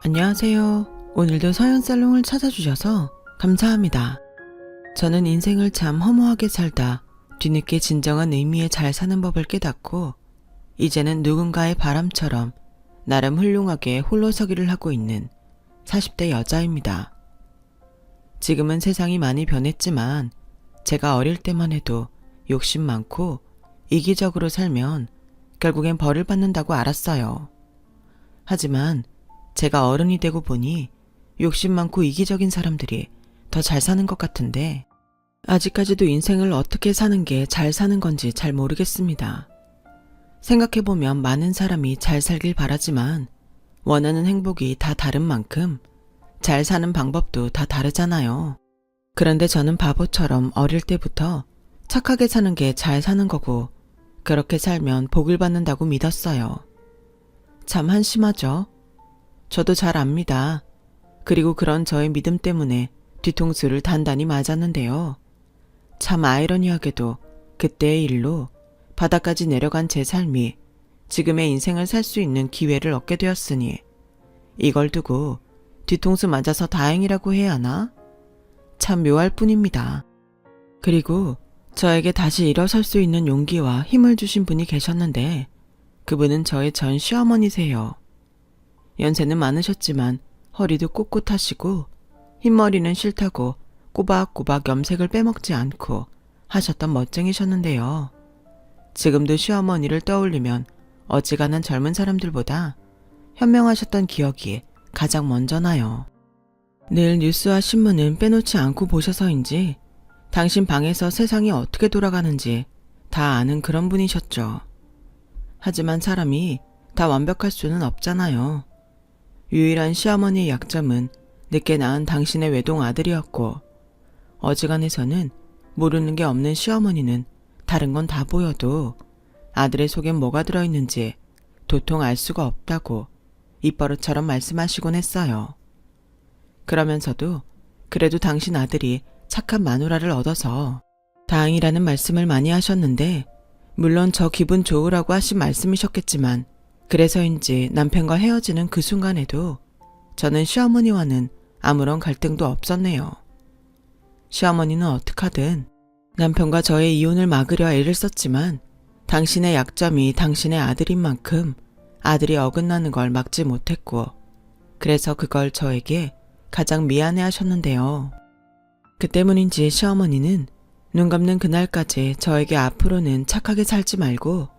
안녕하세요. 오늘도 서연살롱을 찾아주셔서 감사합니다. 저는 인생을 참 허무하게 살다 뒤늦게 진정한 의미에 잘 사는 법을 깨닫고 이제는 누군가의 바람처럼 나름 훌륭하게 홀로서기를 하고 있는 40대 여자입니다. 지금은 세상이 많이 변했지만 제가 어릴 때만 해도 욕심 많고 이기적으로 살면 결국엔 벌을 받는다고 알았어요. 하지만 제가 어른이 되고 보니 욕심 많고 이기적인 사람들이 더 잘 사는 것 같은데 아직까지도 인생을 어떻게 사는 게 잘 사는 건지 잘 모르겠습니다. 생각해보면 많은 사람이 잘 살길 바라지만 원하는 행복이 다 다른 만큼 잘 사는 방법도 다 다르잖아요. 그런데 저는 바보처럼 어릴 때부터 착하게 사는 게 잘 사는 거고 그렇게 살면 복을 받는다고 믿었어요. 참 한심하죠? 저도 잘 압니다. 그리고 그런 저의 믿음 때문에 뒤통수를 단단히 맞았는데요. 참 아이러니하게도 그때의 일로 바닥까지 내려간 제 삶이 지금의 인생을 살 수 있는 기회를 얻게 되었으니 이걸 두고 뒤통수 맞아서 다행이라고 해야 하나? 참 묘할 뿐입니다. 그리고 저에게 다시 일어설 수 있는 용기와 힘을 주신 분이 계셨는데 그분은 저의 전 시어머니세요. 연세는 많으셨지만 허리도 꼿꼿하시고 흰머리는 싫다고 꼬박꼬박 염색을 빼먹지 않고 하셨던 멋쟁이셨는데요. 지금도 시어머니를 떠올리면 어지간한 젊은 사람들보다 현명하셨던 기억이 가장 먼저 나요. 늘 뉴스와 신문은 빼놓지 않고 보셔서인지 당신 방에서 세상이 어떻게 돌아가는지 다 아는 그런 분이셨죠. 하지만 사람이 다 완벽할 수는 없잖아요. 유일한 시어머니의 약점은 늦게 낳은 당신의 외동 아들이었고 어지간해서는 모르는 게 없는 시어머니는 다른 건 다 보여도 아들의 속엔 뭐가 들어있는지 도통 알 수가 없다고 입버릇처럼 말씀하시곤 했어요. 그러면서도 그래도 당신 아들이 착한 마누라를 얻어서 다행이라는 말씀을 많이 하셨는데 물론 저 기분 좋으라고 하신 말씀이셨겠지만 그래서인지 남편과 헤어지는 그 순간에도 저는 시어머니와는 아무런 갈등도 없었네요. 시어머니는 어떡하든 남편과 저의 이혼을 막으려 애를 썼지만 당신의 약점이 당신의 아들인 만큼 아들이 어긋나는 걸 막지 못했고 그래서 그걸 저에게 가장 미안해 하셨는데요. 그 때문인지 시어머니는 눈 감는 그날까지 저에게 앞으로는 착하게 살지 말고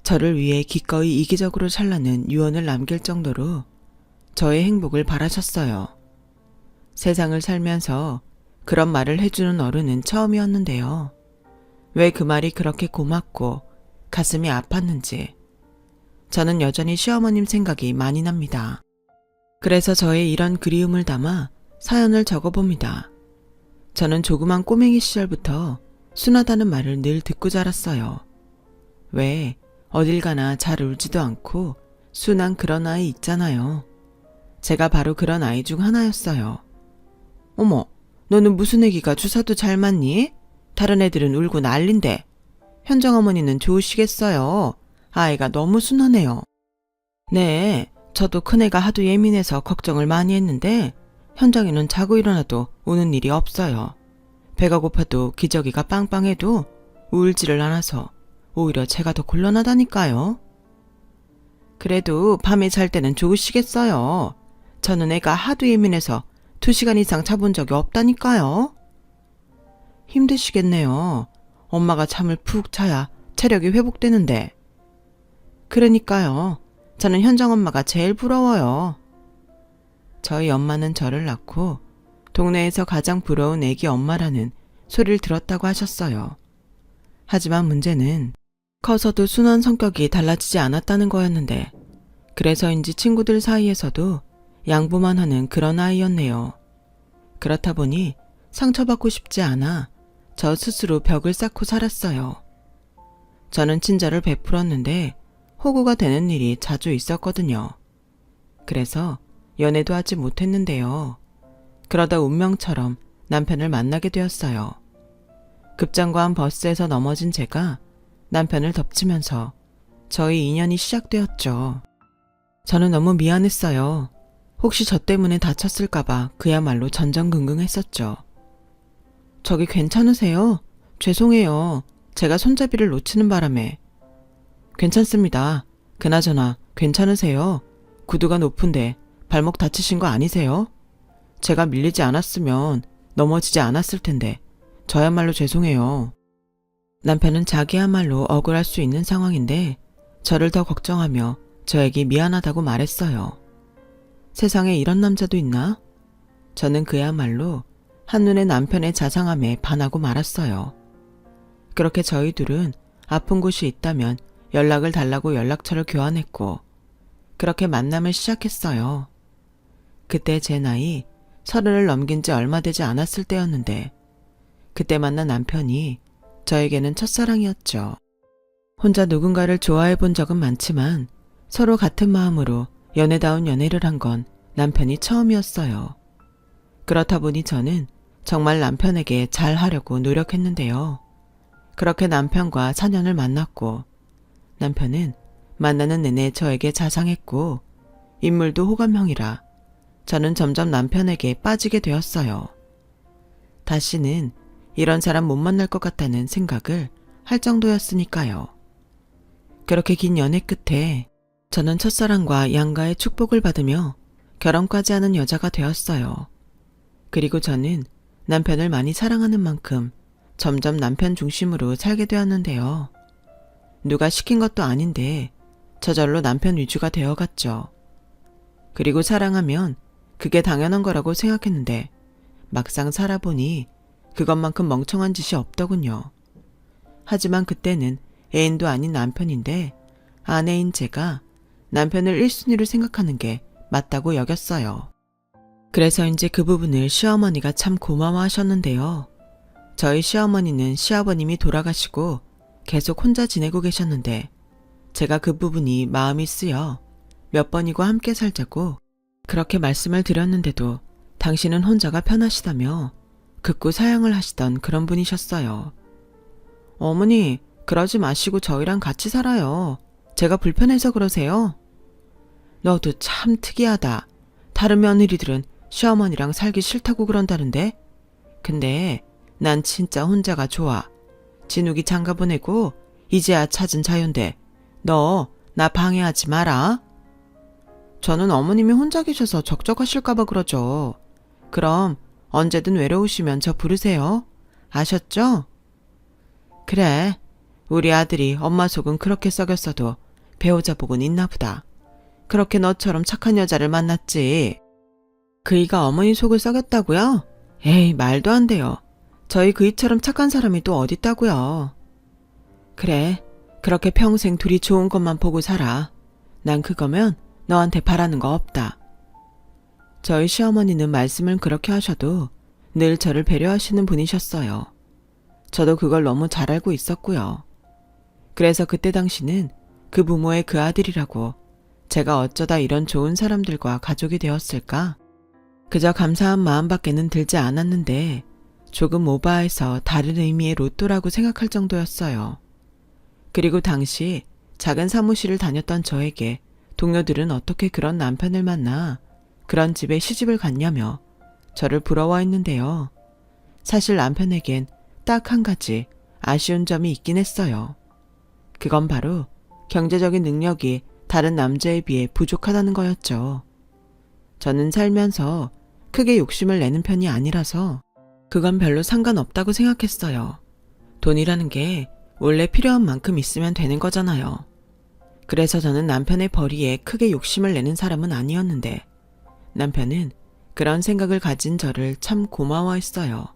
저를 위해 기꺼이 이기적으로 살라는 유언을 남길 정도로 저의 행복을 바라셨어요. 세상을 살면서 그런 말을 해주는 어른은 처음이었는데요. 왜 그 말이 그렇게 고맙고 가슴이 아팠는지 저는 여전히 시어머님 생각이 많이 납니다. 그래서 저의 이런 그리움을 담아 사연을 적어봅니다. 저는 조그만 꼬맹이 시절부터 순하다는 말을 늘 듣고 자랐어요. 왜 어딜 가나 잘 울지도 않고 순한 그런 아이 있잖아요. 제가 바로 그런 아이 중 하나였어요. 어머, 너는 무슨 애기가 주사도 잘 맞니? 다른 애들은 울고 난린데. 현정어머니는 좋으시겠어요. 아이가 너무 순하네요. 네, 저도 큰애가 하도 예민해서 걱정을 많이 했는데 현정이는 자고 일어나도 우는 일이 없어요. 배가 고파도 기저귀가 빵빵해도 울지를 않아서 오히려 제가 더 곤란하다니까요. 그래도 밤에 잘 때는 좋으시겠어요. 저는 애가 하도 예민해서 2시간 이상 자본 적이 없다니까요. 힘드시겠네요. 엄마가 잠을 푹 자야 체력이 회복되는데. 그러니까요. 저는 현정엄마가 제일 부러워요. 저희 엄마는 저를 낳고 동네에서 가장 부러운 애기 엄마라는 소리를 들었다고 하셨어요. 하지만 문제는 커서도 순한 성격이 달라지지 않았다는 거였는데 그래서인지 친구들 사이에서도 양보만 하는 그런 아이였네요. 그렇다 보니 상처받고 싶지 않아 저 스스로 벽을 쌓고 살았어요. 저는 친절을 베풀었는데 호구가 되는 일이 자주 있었거든요. 그래서 연애도 하지 못했는데요. 그러다 운명처럼 남편을 만나게 되었어요. 급정거한 버스에서 넘어진 제가 남편을 덮치면서 저희 인연이 시작되었죠. 저는 너무 미안했어요. 혹시 저 때문에 다쳤을까봐 그야말로 전전긍긍했었죠. 저기 괜찮으세요? 죄송해요. 제가 손잡이를 놓치는 바람에. 괜찮습니다. 그나저나 괜찮으세요? 구두가 높은데 발목 다치신 거 아니세요? 제가 밀리지 않았으면 넘어지지 않았을 텐데 저야말로 죄송해요. 남편은 자기야말로 억울할 수 있는 상황인데 저를 더 걱정하며 저에게 미안하다고 말했어요. 세상에 이런 남자도 있나? 저는 그야말로 한눈에 남편의 자상함에 반하고 말았어요. 그렇게 저희 둘은 아픈 곳이 있다면 연락을 달라고 연락처를 교환했고 그렇게 만남을 시작했어요. 그때 제 나이 30을 넘긴 지 얼마 되지 않았을 때였는데 그때 만난 남편이 저에게는 첫사랑이었죠. 혼자 누군가를 좋아해 본 적은 많지만 서로 같은 마음으로 연애다운 연애를 한 건 남편이 처음이었어요. 그렇다 보니 저는 정말 남편에게 잘하려고 노력했는데요. 그렇게 남편과 4년을 만났고 남편은 만나는 내내 저에게 자상했고 인물도 호감형이라 저는 점점 남편에게 빠지게 되었어요. 다시는 이런 사람 못 만날 것 같다는 생각을 할 정도였으니까요. 그렇게 긴 연애 끝에 저는 첫사랑과 양가의 축복을 받으며 결혼까지 하는 여자가 되었어요. 그리고 저는 남편을 많이 사랑하는 만큼 점점 남편 중심으로 살게 되었는데요. 누가 시킨 것도 아닌데 저절로 남편 위주가 되어갔죠. 그리고 사랑하면 그게 당연한 거라고 생각했는데 막상 살아보니 그것만큼 멍청한 짓이 없더군요. 하지만 그때는 애인도 아닌 남편인데 아내인 제가 남편을 1순위로 생각하는 게 맞다고 여겼어요. 그래서인지 그 부분을 시어머니가 참 고마워하셨는데요. 저희 시어머니는 시아버님이 돌아가시고 계속 혼자 지내고 계셨는데 제가 그 부분이 마음이 쓰여 몇 번이고 함께 살자고 그렇게 말씀을 드렸는데도 당신은 혼자가 편하시다며 극구 사양을 하시던 그런 분이셨어요. 어머니, 그러지 마시고 저희랑 같이 살아요. 제가 불편해서 그러세요? 너도 참 특이하다. 다른 며느리들은 시어머니랑 살기 싫다고 그런다는데? 근데 난 진짜 혼자가 좋아. 진욱이 장가 보내고 이제야 찾은 자유인데 너 나 방해하지 마라. 저는 어머님이 혼자 계셔서 적적하실까봐 그러죠. 그럼 언제든 외로우시면 저 부르세요. 아셨죠? 그래, 우리 아들이 엄마 속은 그렇게 썩였어도 배우자 복은 있나 보다. 그렇게 너처럼 착한 여자를 만났지. 그이가 어머니 속을 썩였다고요? 에이, 말도 안 돼요. 저희 그이처럼 착한 사람이 또 어딨다고요. 그래, 그렇게 평생 둘이 좋은 것만 보고 살아. 난 그거면 너한테 바라는 거 없다. 저희 시어머니는 말씀을 그렇게 하셔도 늘 저를 배려하시는 분이셨어요. 저도 그걸 너무 잘 알고 있었고요. 그래서 그때 당시는 그 부모의 그 아들이라고 제가 어쩌다 이런 좋은 사람들과 가족이 되었을까? 그저 감사한 마음밖에는 들지 않았는데 조금 오버해서 다른 의미의 로또라고 생각할 정도였어요. 그리고 당시 작은 사무실을 다녔던 저에게 동료들은 어떻게 그런 남편을 만나 그런 집에 시집을 갔냐며 저를 부러워했는데요. 사실 남편에겐 딱 한 가지 아쉬운 점이 있긴 했어요. 그건 바로 경제적인 능력이 다른 남자에 비해 부족하다는 거였죠. 저는 살면서 크게 욕심을 내는 편이 아니라서 그건 별로 상관없다고 생각했어요. 돈이라는 게 원래 필요한 만큼 있으면 되는 거잖아요. 그래서 저는 남편의 벌이에 크게 욕심을 내는 사람은 아니었는데 남편은 그런 생각을 가진 저를 참 고마워했어요.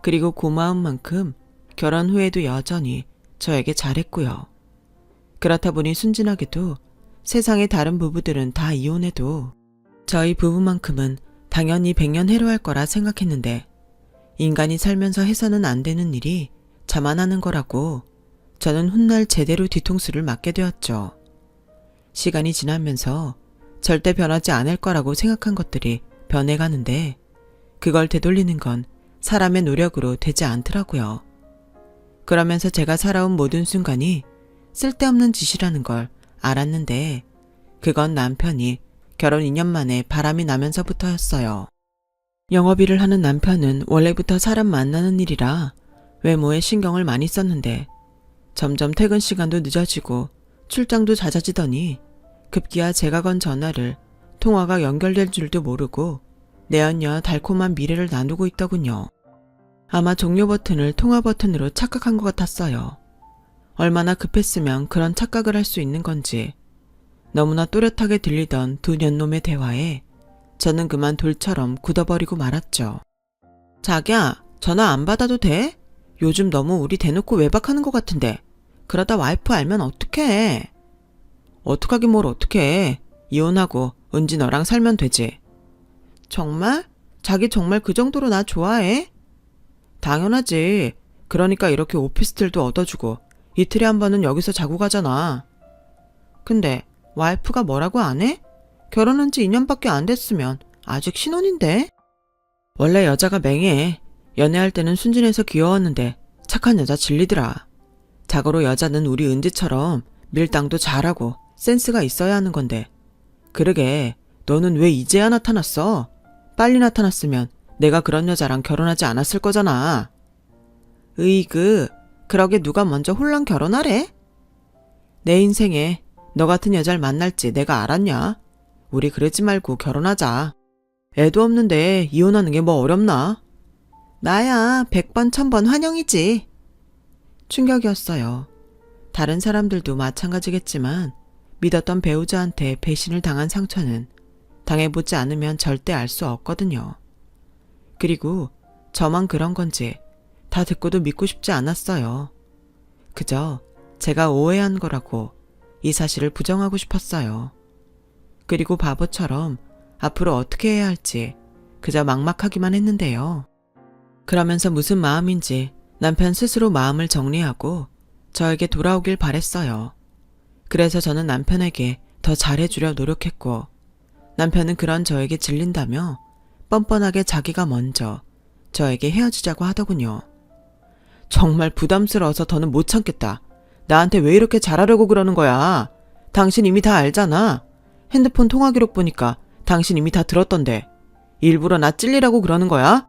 그리고 고마운 만큼 결혼 후에도 여전히 저에게 잘했고요. 그렇다 보니 순진하게도 세상의 다른 부부들은 다 이혼해도 저희 부부만큼은 당연히 100년 해로할 거라 생각했는데 인간이 살면서 해서는 안 되는 일이 자만하는 거라고 저는 훗날 제대로 뒤통수를 맞게 되었죠. 시간이 지나면서 절대 변하지 않을 거라고 생각한 것들이 변해가는데 그걸 되돌리는 건 사람의 노력으로 되지 않더라고요. 그러면서 제가 살아온 모든 순간이 쓸데없는 짓이라는 걸 알았는데 그건 남편이 결혼 2년 만에 바람이 나면서부터였어요. 영업일을 하는 남편은 원래부터 사람 만나는 일이라 외모에 신경을 많이 썼는데 점점 퇴근 시간도 늦어지고 출장도 잦아지더니 급기야 제가 건 전화를 통화가 연결될 줄도 모르고 내연녀 달콤한 미래를 나누고 있더군요. 아마 종료 버튼을 통화 버튼으로 착각한 것 같았어요. 얼마나 급했으면 그런 착각을 할 수 있는 건지 너무나 또렷하게 들리던 두 년놈의 대화에 저는 그만 돌처럼 굳어버리고 말았죠. 자기야, 전화 안 받아도 돼? 요즘 너무 우리 대놓고 외박하는 것 같은데 그러다 와이프 알면 어떡해? 어떡하긴 뭘 어떡해. 이혼하고 은지 너랑 살면 되지. 정말? 자기 정말 그 정도로 나 좋아해? 당연하지. 그러니까 이렇게 오피스텔도 얻어주고 이틀에 한 번은 여기서 자고 가잖아. 근데 와이프가 뭐라고 안 해? 결혼한 지 2년밖에 안 됐으면 아직 신혼인데? 원래 여자가 맹해. 연애할 때는 순진해서 귀여웠는데 착한 여자 질리더라. 자고로 여자는 우리 은지처럼 밀당도 잘하고 센스가 있어야 하는 건데. 그러게 너는 왜 이제야 나타났어? 빨리 나타났으면 내가 그런 여자랑 결혼하지 않았을 거잖아. 으이그, 그러게 누가 먼저 홀랑 결혼하래? 내 인생에 너 같은 여자를 만날지 내가 알았냐? 우리 그러지 말고 결혼하자. 애도 없는데 이혼하는 게 뭐 어렵나? 나야 100번 1000번 환영이지. 충격이었어요. 다른 사람들도 마찬가지겠지만 믿었던 배우자한테 배신을 당한 상처는 당해보지 않으면 절대 알 수 없거든요. 그리고 저만 그런 건지 다 듣고도 믿고 싶지 않았어요. 그저 제가 오해한 거라고 이 사실을 부정하고 싶었어요. 그리고 바보처럼 앞으로 어떻게 해야 할지 그저 막막하기만 했는데요. 그러면서 무슨 마음인지 남편 스스로 마음을 정리하고 저에게 돌아오길 바랬어요. 그래서 저는 남편에게 더 잘해주려 노력했고 남편은 그런 저에게 질린다며 뻔뻔하게 자기가 먼저 저에게 헤어지자고 하더군요. 정말 부담스러워서 더는 못 참겠다. 나한테 왜 이렇게 잘하려고 그러는 거야? 당신 이미 다 알잖아. 핸드폰 통화 기록 보니까 당신 이미 다 들었던데. 일부러 나 찔리라고 그러는 거야?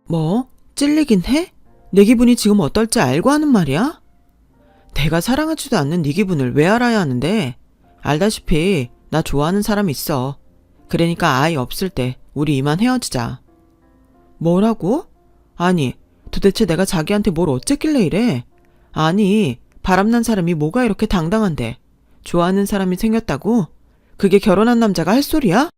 뭐? 찔리긴 해? 내 기분이 지금 어떨지 알고 하는 말이야? 내가 사랑하지도 않는 네 기분을 왜 알아야 하는데? 알다시피 나 좋아하는 사람 있어. 그러니까 아이 없을 때 우리 이만 헤어지자. 뭐라고? 아니, 도대체 내가 자기한테 뭘 어쨌길래 이래? 아니, 바람난 사람이 뭐가 이렇게 당당한데 좋아하는 사람이 생겼다고? 그게 결혼한 남자가 할 소리야?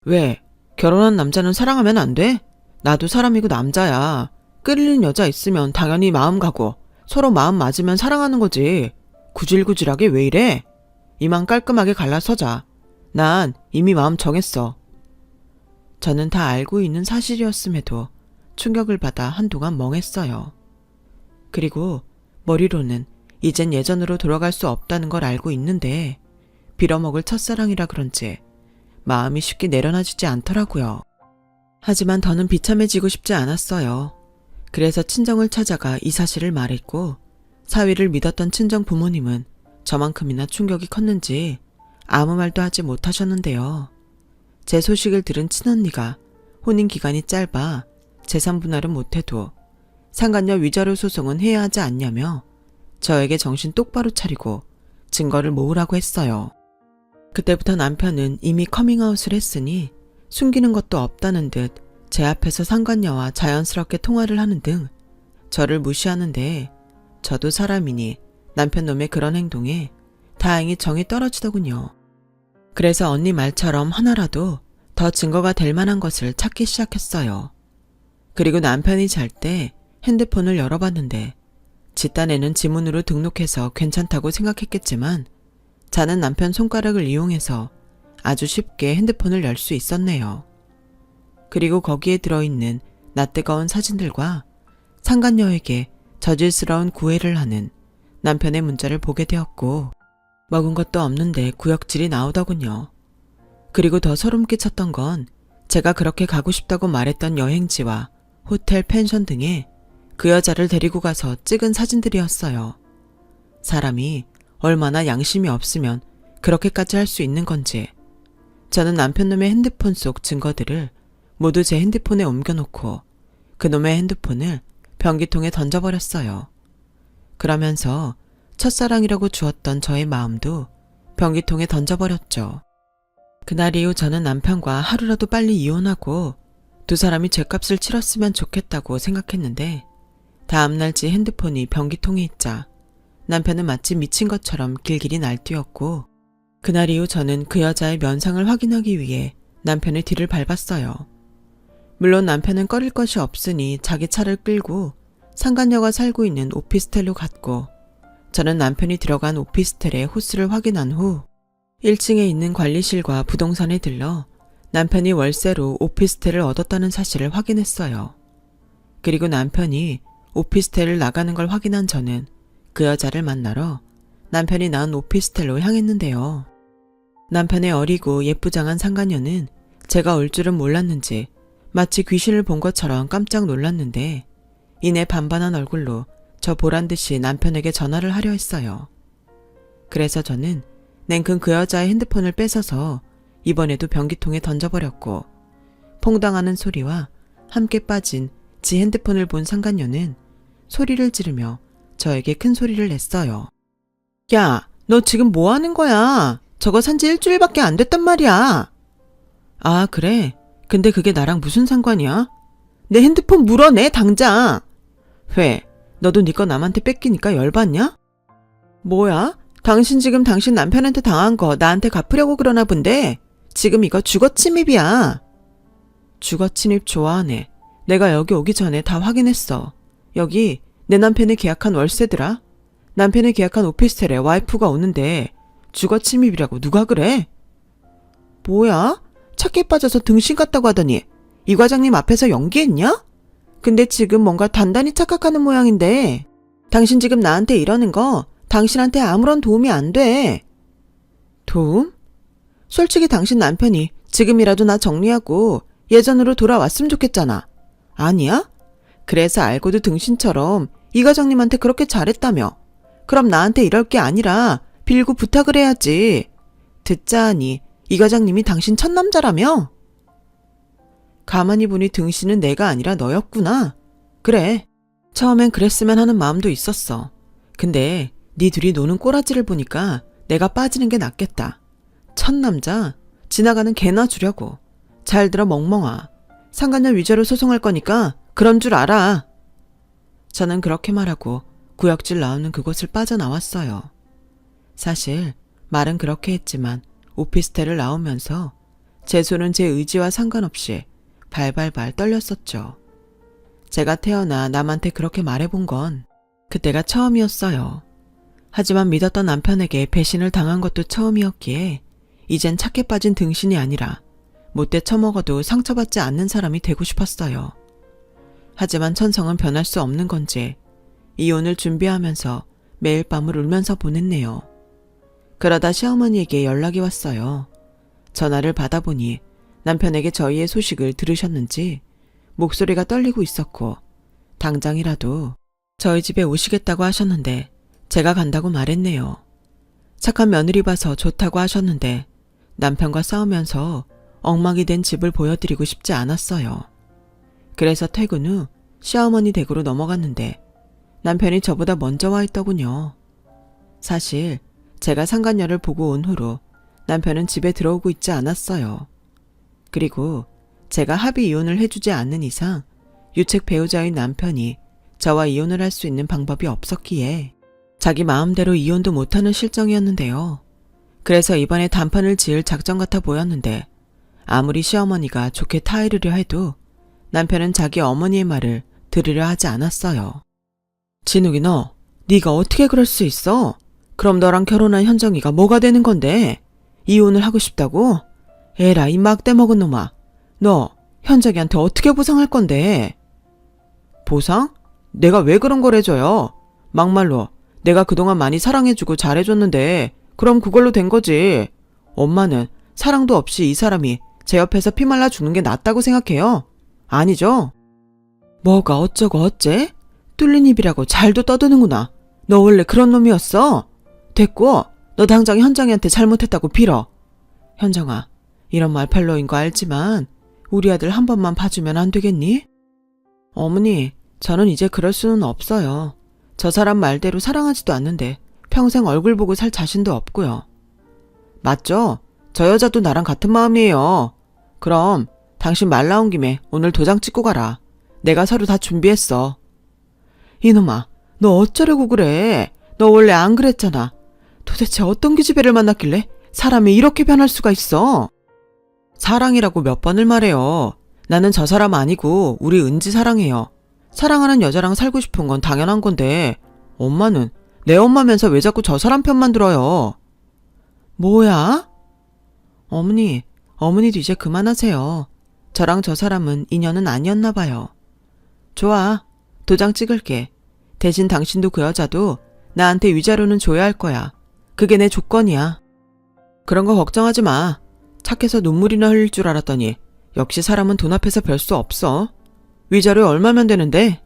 왜? 결혼한 남자는 사랑하면 안 돼? 나도 사람이고 남자야. 끌리는 여자 있으면 당연히 마음 가고 서로 마음 맞으면 사랑하는 거지. 구질구질하게 왜 이래? 이만 깔끔하게 갈라서자. 난 이미 마음 정했어. 저는 다 알고 있는 사실이었음에도 충격을 받아 한동안 멍했어요. 그리고 머리로는 이젠 예전으로 돌아갈 수 없다는 걸 알고 있는데 빌어먹을 첫사랑이라 그런지 마음이 쉽게 내려놔지지 않더라고요. 하지만 더는 비참해지고 싶지 않았어요. 그래서 친정을 찾아가 이 사실을 말했고 사위를 믿었던 친정 부모님은 저만큼이나 충격이 컸는지 아무 말도 하지 못하셨는데요. 제 소식을 들은 친언니가 혼인 기간이 짧아 재산 분할은 못해도 상간녀 위자료 소송은 해야 하지 않냐며 저에게 정신 똑바로 차리고 증거를 모으라고 했어요. 그때부터 남편은 이미 커밍아웃을 했으니 숨기는 것도 없다는 듯 제 앞에서 상간녀와 자연스럽게 통화를 하는 등 저를 무시하는데 저도 사람이니 남편 놈의 그런 행동에 다행히 정이 떨어지더군요. 그래서 언니 말처럼 하나라도 더 증거가 될 만한 것을 찾기 시작했어요. 그리고 남편이 잘 때 핸드폰을 열어봤는데 집단에는 지문으로 등록해서 괜찮다고 생각했겠지만 자는 남편 손가락을 이용해서 아주 쉽게 핸드폰을 열 수 있었네요. 그리고 거기에 들어있는 낯뜨거운 사진들과 상간녀에게 저질스러운 구애를 하는 남편의 문자를 보게 되었고 먹은 것도 없는데 구역질이 나오더군요. 그리고 더 소름 끼쳤던 건 제가 그렇게 가고 싶다고 말했던 여행지와 호텔, 펜션 등에 그 여자를 데리고 가서 찍은 사진들이었어요. 사람이 얼마나 양심이 없으면 그렇게까지 할 수 있는 건지 저는 남편놈의 핸드폰 속 증거들을 모두 제 핸드폰에 옮겨놓고 그놈의 핸드폰을 변기통에 던져버렸어요. 그러면서 첫사랑이라고 주었던 저의 마음도 변기통에 던져버렸죠. 그날 이후 저는 남편과 하루라도 빨리 이혼하고 두 사람이 죗값을 치렀으면 좋겠다고 생각했는데 다음날 제 핸드폰이 변기통에 있자 남편은 마치 미친 것처럼 길길이 날뛰었고 그날 이후 저는 그 여자의 면상을 확인하기 위해 남편의 뒤를 밟았어요. 물론 남편은 꺼릴 것이 없으니 자기 차를 끌고 상간녀가 살고 있는 오피스텔로 갔고 저는 남편이 들어간 오피스텔의 호수를 확인한 후 1층에 있는 관리실과 부동산에 들러 남편이 월세로 오피스텔을 얻었다는 사실을 확인했어요. 그리고 남편이 오피스텔을 나가는 걸 확인한 저는 그 여자를 만나러 남편이 낳은 오피스텔로 향했는데요. 남편의 어리고 예쁘장한 상간녀는 제가 올 줄은 몰랐는지 마치 귀신을 본 것처럼 깜짝 놀랐는데 이내 반반한 얼굴로 저 보란듯이 남편에게 전화를 하려 했어요. 그래서 저는 냉큼 그 여자의 핸드폰을 뺏어서 이번에도 변기통에 던져버렸고 퐁당하는 소리와 함께 빠진 지 핸드폰을 본 상간녀는 소리를 지르며 저에게 큰 소리를 냈어요. 야, 너 지금 뭐 하는 거야? 저거 산지 일주일밖에 안 됐단 말이야. 아, 그래? 근데 그게 나랑 무슨 상관이야? 내 핸드폰 물어내, 당장. 왜? 너도 네 거 남한테 뺏기니까 열받냐? 뭐야? 당신 지금 당신 남편한테 당한 거 나한테 갚으려고 그러나 본데 지금 이거 주거침입이야. 주거침입 좋아하네. 내가 여기 오기 전에 다 확인했어. 여기 내 남편이 계약한 월세더라. 남편이 계약한 오피스텔에 와이프가 오는데 주거침입이라고 누가 그래? 뭐야? 착해 빠져서 등신 같다고 하더니 이 과장님 앞에서 연기했냐? 근데 지금 뭔가 단단히 착각하는 모양인데 당신 지금 나한테 이러는 거 당신한테 아무런 도움이 안 돼. 도움? 솔직히 당신 남편이 지금이라도 나 정리하고 예전으로 돌아왔으면 좋겠잖아. 아니야? 그래서 알고도 등신처럼 이 과장님한테 그렇게 잘했다며. 그럼 나한테 이럴 게 아니라 빌고 부탁을 해야지. 듣자 하니 이 과장님이 당신 첫 남자라며? 가만히 보니 등신은 내가 아니라 너였구나. 그래. 처음엔 그랬으면 하는 마음도 있었어. 근데 네 둘이 노는 꼬라지를 보니까 내가 빠지는 게 낫겠다. 첫 남자 지나가는 개나 주려고. 잘 들어 멍멍아. 상간녀 위자료 소송할 거니까 그런 줄 알아. 저는 그렇게 말하고 구역질 나오는 그곳을 빠져나왔어요. 사실 말은 그렇게 했지만 오피스텔을 나오면서 제 손은 제 의지와 상관없이 발발발 떨렸었죠. 제가 태어나 남한테 그렇게 말해본 건 그때가 처음이었어요. 하지만 믿었던 남편에게 배신을 당한 것도 처음이었기에 이젠 착해 빠진 등신이 아니라 못돼 처먹어도 상처받지 않는 사람이 되고 싶었어요. 하지만 천성은 변할 수 없는 건지 이혼을 준비하면서 매일 밤을 울면서 보냈네요. 그러다 시어머니에게 연락이 왔어요. 전화를 받아보니 남편에게 저희의 소식을 들으셨는지 목소리가 떨리고 있었고 당장이라도 저희 집에 오시겠다고 하셨는데 제가 간다고 말했네요. 착한 며느리 봐서 좋다고 하셨는데 남편과 싸우면서 엉망이 된 집을 보여드리고 싶지 않았어요. 그래서 퇴근 후 시어머니 댁으로 넘어갔는데 남편이 저보다 먼저 와 있더군요. 사실 제가 상간녀를 보고 온 후로 남편은 집에 들어오고 있지 않았어요. 그리고 제가 합의 이혼을 해주지 않는 이상 유책 배우자인 남편이 저와 이혼을 할 수 있는 방법이 없었기에 자기 마음대로 이혼도 못하는 실정이었는데요. 그래서 이번에 단판을 지을 작전 같아 보였는데 아무리 시어머니가 좋게 타이르려 해도 남편은 자기 어머니의 말을 들으려 하지 않았어요. 진욱이 너, 네가 어떻게 그럴 수 있어? 그럼 너랑 결혼한 현정이가 뭐가 되는 건데? 이혼을 하고 싶다고? 에라 이 막대 먹은 놈아. 너 현정이한테 어떻게 보상할 건데? 보상? 내가 왜 그런 걸 해줘요? 막말로 내가 그동안 많이 사랑해주고 잘해줬는데 그럼 그걸로 된 거지. 엄마는 사랑도 없이 이 사람이 제 옆에서 피말라 죽는 게 낫다고 생각해요? 아니죠? 뭐가 어쩌고 어째? 뚫린 입이라고 잘도 떠드는구나. 너 원래 그런 놈이었어? 됐고 너 당장 현정이한테 잘못했다고 빌어. 현정아, 이런 말 별로인 거 알지만 우리 아들 한 번만 봐주면 안 되겠니? 어머니, 저는 이제 그럴 수는 없어요. 저 사람 말대로 사랑하지도 않는데 평생 얼굴 보고 살 자신도 없고요. 맞죠? 저 여자도 나랑 같은 마음이에요. 그럼 당신 말 나온 김에 오늘 도장 찍고 가라. 내가 서류 다 준비했어. 이놈아, 너 어쩌려고 그래? 너 원래 안 그랬잖아. 도대체 어떤 기집애를 만났길래 사람이 이렇게 변할 수가 있어? 사랑이라고 몇 번을 말해요. 나는 저 사람 아니고 우리 은지 사랑해요. 사랑하는 여자랑 살고 싶은 건 당연한 건데 엄마는 내 엄마면서 왜 자꾸 저 사람 편만 들어요? 뭐야? 어머니도 이제 그만하세요. 저랑 저 사람은 인연은 아니었나 봐요. 좋아, 도장 찍을게. 대신 당신도 그 여자도 나한테 위자료는 줘야 할 거야. 그게 내 조건이야. 그런 거 걱정하지 마. 착해서 눈물이나 흘릴 줄 알았더니 역시 사람은 돈 앞에서 별 수 없어. 위자료 얼마면 되는데?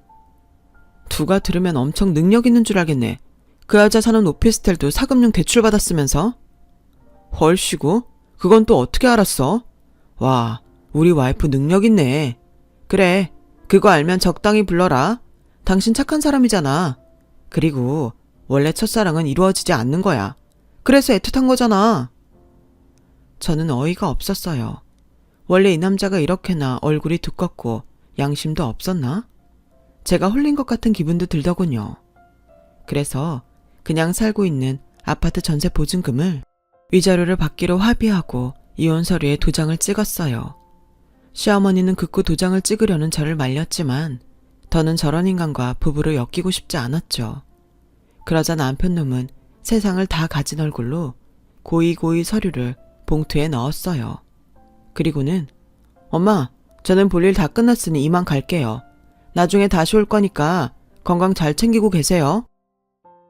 누가 들으면 엄청 능력 있는 줄 알겠네. 그 여자 사는 오피스텔도 사금융 대출 받았으면서? 헐씨구? 그건 또 어떻게 알았어? 와, 우리 와이프 능력 있네. 그래, 그거 알면 적당히 불러라. 당신 착한 사람이잖아. 그리고 원래 첫사랑은 이루어지지 않는 거야. 그래서 애틋한 거잖아. 저는 어이가 없었어요. 원래 이 남자가 이렇게나 얼굴이 두껍고 양심도 없었나? 제가 홀린 것 같은 기분도 들더군요. 그래서 그냥 살고 있는 아파트 전세 보증금을 위자료를 받기로 합의하고 이혼 서류에 도장을 찍었어요. 시어머니는 극구 도장을 찍으려는 저를 말렸지만 더는 저런 인간과 부부로 엮이고 싶지 않았죠. 그러자 남편 놈은 세상을 다 가진 얼굴로 고이고이 서류를 봉투에 넣었어요. 그리고는 엄마, 저는 볼일 다 끝났으니 이만 갈게요. 나중에 다시 올 거니까 건강 잘 챙기고 계세요.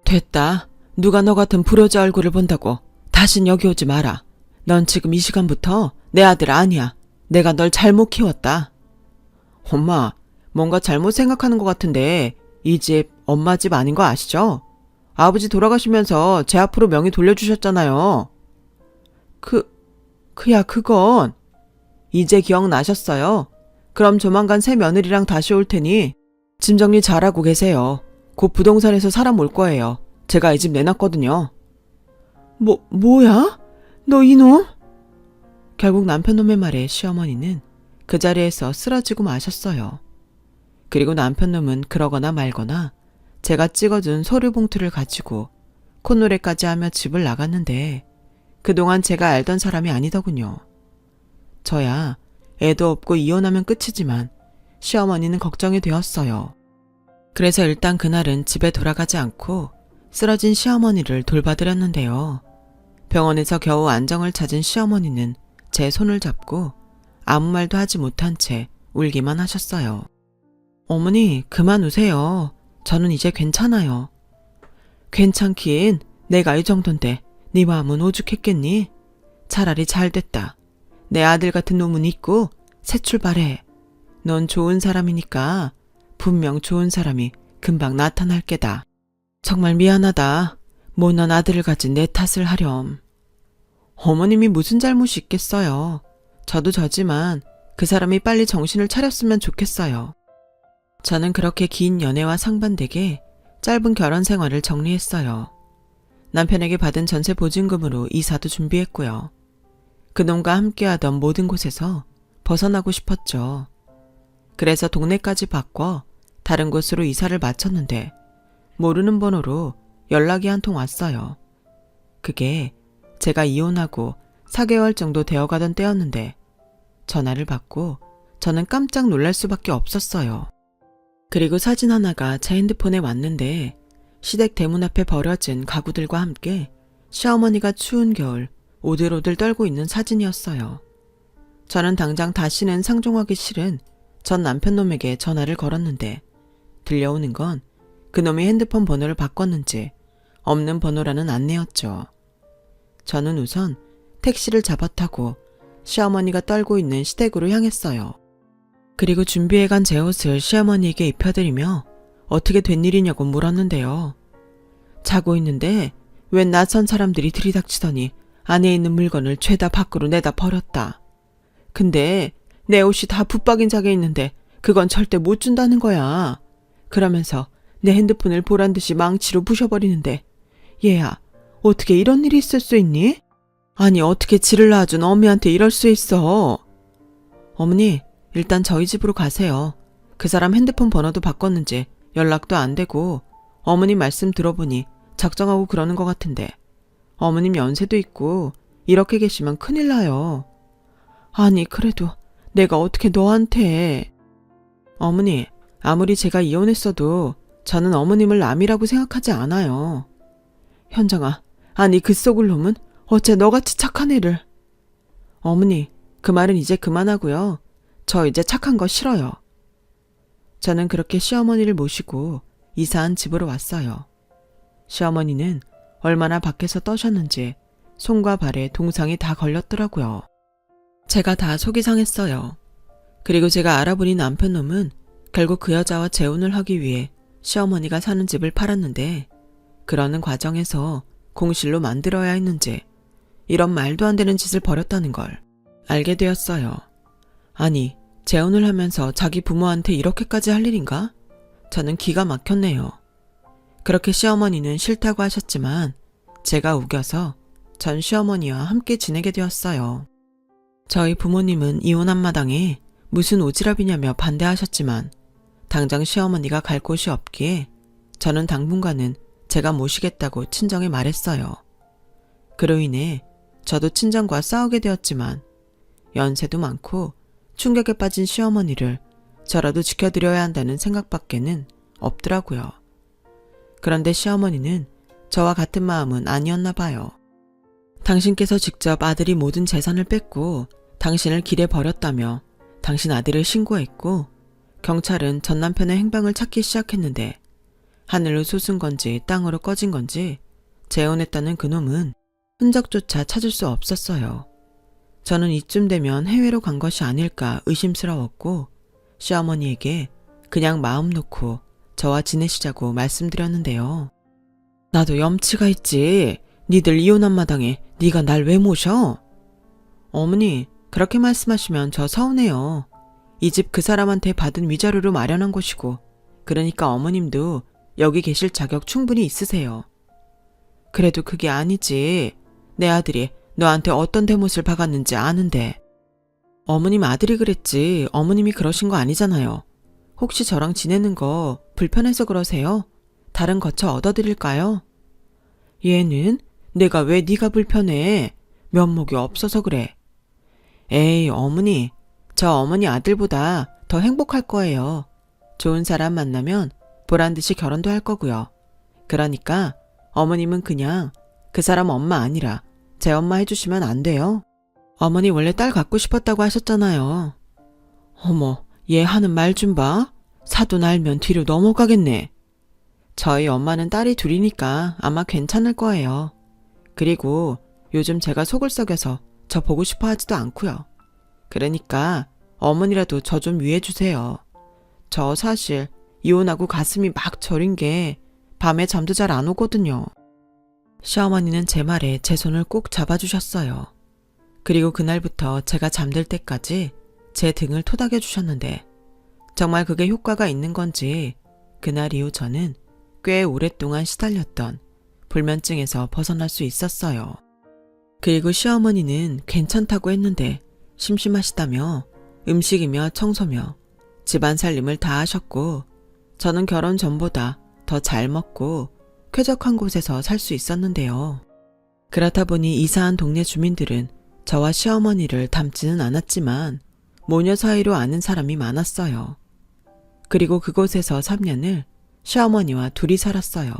됐다. 누가 너 같은 불효자 얼굴을 본다고 다신 여기 오지 마라. 넌 지금 이 시간부터 내 아들 아니야. 내가 널 잘못 키웠다. 엄마, 뭔가 잘못 생각하는 것 같은데 이 집 엄마 집 아닌 거 아시죠? 아버지 돌아가시면서 제 앞으로 명의 돌려주셨잖아요. 그건 이제 기억나셨어요? 그럼 조만간 새 며느리랑 다시 올 테니 짐 정리 잘하고 계세요. 곧 부동산에서 사람 올 거예요. 제가 이 집 내놨거든요. 뭐야? 너 이놈? 결국 남편놈의 말에 시어머니는 그 자리에서 쓰러지고 마셨어요. 그리고 남편놈은 그러거나 말거나 제가 찍어둔 서류 봉투를 가지고 콧노래까지 하며 집을 나갔는데 그동안 제가 알던 사람이 아니더군요. 저야 애도 없고 이혼하면 끝이지만 시어머니는 걱정이 되었어요. 그래서 일단 그날은 집에 돌아가지 않고 쓰러진 시어머니를 돌봐드렸는데요. 병원에서 겨우 안정을 찾은 시어머니는 제 손을 잡고 아무 말도 하지 못한 채 울기만 하셨어요. 어머니, 그만 우세요. 저는 이제 괜찮아요. 괜찮긴 내가 이 정도인데 네 마음은 오죽했겠니? 차라리 잘 됐다. 내 아들 같은 놈은 있고 새 출발해. 넌 좋은 사람이니까 분명 좋은 사람이 금방 나타날 게다. 정말 미안하다. 못난 아들을 가진 내 탓을 하렴. 어머님이 무슨 잘못이 있겠어요. 저도 저지만 그 사람이 빨리 정신을 차렸으면 좋겠어요. 저는 그렇게 긴 연애와 상반되게 짧은 결혼 생활을 정리했어요. 남편에게 받은 전세 보증금으로 이사도 준비했고요. 그놈과 함께하던 모든 곳에서 벗어나고 싶었죠. 그래서 동네까지 바꿔 다른 곳으로 이사를 마쳤는데 모르는 번호로 연락이 한 통 왔어요. 그게 제가 이혼하고 4개월 정도 되어가던 때였는데 전화를 받고 저는 깜짝 놀랄 수밖에 없었어요. 그리고 사진 하나가 제 핸드폰에 왔는데 시댁 대문 앞에 버려진 가구들과 함께 시어머니가 추운 겨울 오들오들 떨고 있는 사진이었어요. 저는 당장 다시는 상종하기 싫은 전 남편놈에게 전화를 걸었는데 들려오는 건 그놈이 핸드폰 번호를 바꿨는지 없는 번호라는 안내였죠. 저는 우선 택시를 잡아 타고 시어머니가 떨고 있는 시댁으로 향했어요. 그리고 준비해간 제 옷을 시어머니에게 입혀드리며 어떻게 된 일이냐고 물었는데요. 자고 있는데 웬 낯선 사람들이 들이닥치더니 안에 있는 물건을 죄다 밖으로 내다 버렸다. 근데 내 옷이 다 붙박인 자게 있는데 그건 절대 못 준다는 거야. 그러면서 내 핸드폰을 보란 듯이 망치로 부셔버리는데 얘야, 어떻게 이런 일이 있을 수 있니? 아니 어떻게 지를 낳아준 어미한테 이럴 수 있어. 어머니, 일단 저희 집으로 가세요. 그 사람 핸드폰 번호도 바꿨는지 연락도 안 되고 어머님 말씀 들어보니 작정하고 그러는 것 같은데 어머님 연세도 있고 이렇게 계시면 큰일 나요. 아니 그래도 내가 어떻게 너한테. 어머니, 아무리 제가 이혼했어도 저는 어머님을 남이라고 생각하지 않아요. 현정아, 아니 그 썩을 놈은 어째 너같이 착한 애를. 어머니, 그 말은 이제 그만하고요. 저 이제 착한 거 싫어요. 저는 그렇게 시어머니를 모시고 이사한 집으로 왔어요. 시어머니는 얼마나 밖에서 떠셨는지 손과 발에 동상이 다 걸렸더라고요. 제가 다 속이 상했어요. 그리고 제가 알아보니 남편 놈은 결국 그 여자와 재혼을 하기 위해 시어머니가 사는 집을 팔았는데 그러는 과정에서 공실로 만들어야 했는지 이런 말도 안 되는 짓을 벌였다는 걸 알게 되었어요. 아니, 재혼을 하면서 자기 부모한테 이렇게까지 할 일인가? 저는 기가 막혔네요. 그렇게 시어머니는 싫다고 하셨지만 제가 우겨서 전 시어머니와 함께 지내게 되었어요. 저희 부모님은 이혼한 마당에 무슨 오지랖이냐며 반대하셨지만 당장 시어머니가 갈 곳이 없기에 저는 당분간은 제가 모시겠다고 친정에 말했어요. 그로 인해 저도 친정과 싸우게 되었지만 연세도 많고 충격에 빠진 시어머니를 저라도 지켜드려야 한다는 생각밖에는 없더라고요. 그런데 시어머니는 저와 같은 마음은 아니었나 봐요. 당신께서 직접 아들이 모든 재산을 뺏고 당신을 길에 버렸다며 당신 아들을 신고했고 경찰은 전 남편의 행방을 찾기 시작했는데 하늘로 솟은 건지 땅으로 꺼진 건지 재혼했다는 그놈은 흔적조차 찾을 수 없었어요. 저는 이쯤 되면 해외로 간 것이 아닐까 의심스러웠고 시어머니에게 그냥 마음 놓고 저와 지내시자고 말씀드렸는데요. 나도 염치가 있지. 니들 이혼한 마당에 네가 날 왜 모셔? 어머니, 그렇게 말씀하시면 저 서운해요. 이 집 그 사람한테 받은 위자료로 마련한 곳이고 그러니까 어머님도 여기 계실 자격 충분히 있으세요. 그래도 그게 아니지. 내 아들이 너한테 어떤 대못을 박았는지 아는데. 어머님 아들이 그랬지 어머님이 그러신 거 아니잖아요. 혹시 저랑 지내는 거 불편해서 그러세요? 다른 거처 얻어드릴까요? 얘는 내가 왜 네가 불편해? 면목이 없어서 그래. 에이 어머니, 저 어머니 아들보다 더 행복할 거예요. 좋은 사람 만나면 보란듯이 결혼도 할 거고요. 그러니까 어머님은 그냥 그 사람 엄마 아니라 제 엄마 해주시면 안 돼요? 어머니 원래 딸 갖고 싶었다고 하셨잖아요. 어머, 얘 하는 말 좀 봐. 사돈 알면 뒤로 넘어가겠네. 저희 엄마는 딸이 둘이니까 아마 괜찮을 거예요. 그리고 요즘 제가 속을 썩여서 저 보고 싶어 하지도 않고요. 그러니까 어머니라도 저 좀 위해주세요. 저 사실 이혼하고 가슴이 막 저린 게 밤에 잠도 잘 안 오거든요. 시어머니는 제 말에 제 손을 꼭 잡아주셨어요. 그리고 그날부터 제가 잠들 때까지 제 등을 토닥여 주셨는데 정말 그게 효과가 있는 건지 그날 이후 저는 꽤 오랫동안 시달렸던 불면증에서 벗어날 수 있었어요. 그리고 시어머니는 괜찮다고 했는데 심심하시다며 음식이며 청소며 집안 살림을 다 하셨고 저는 결혼 전보다 더 잘 먹고 쾌적한 곳에서 살 수 있었는데요. 그렇다 보니 이사한 동네 주민들은 저와 시어머니를 닮지는 않았지만 모녀 사이로 아는 사람이 많았어요. 그리고 그곳에서 3년을 시어머니와 둘이 살았어요.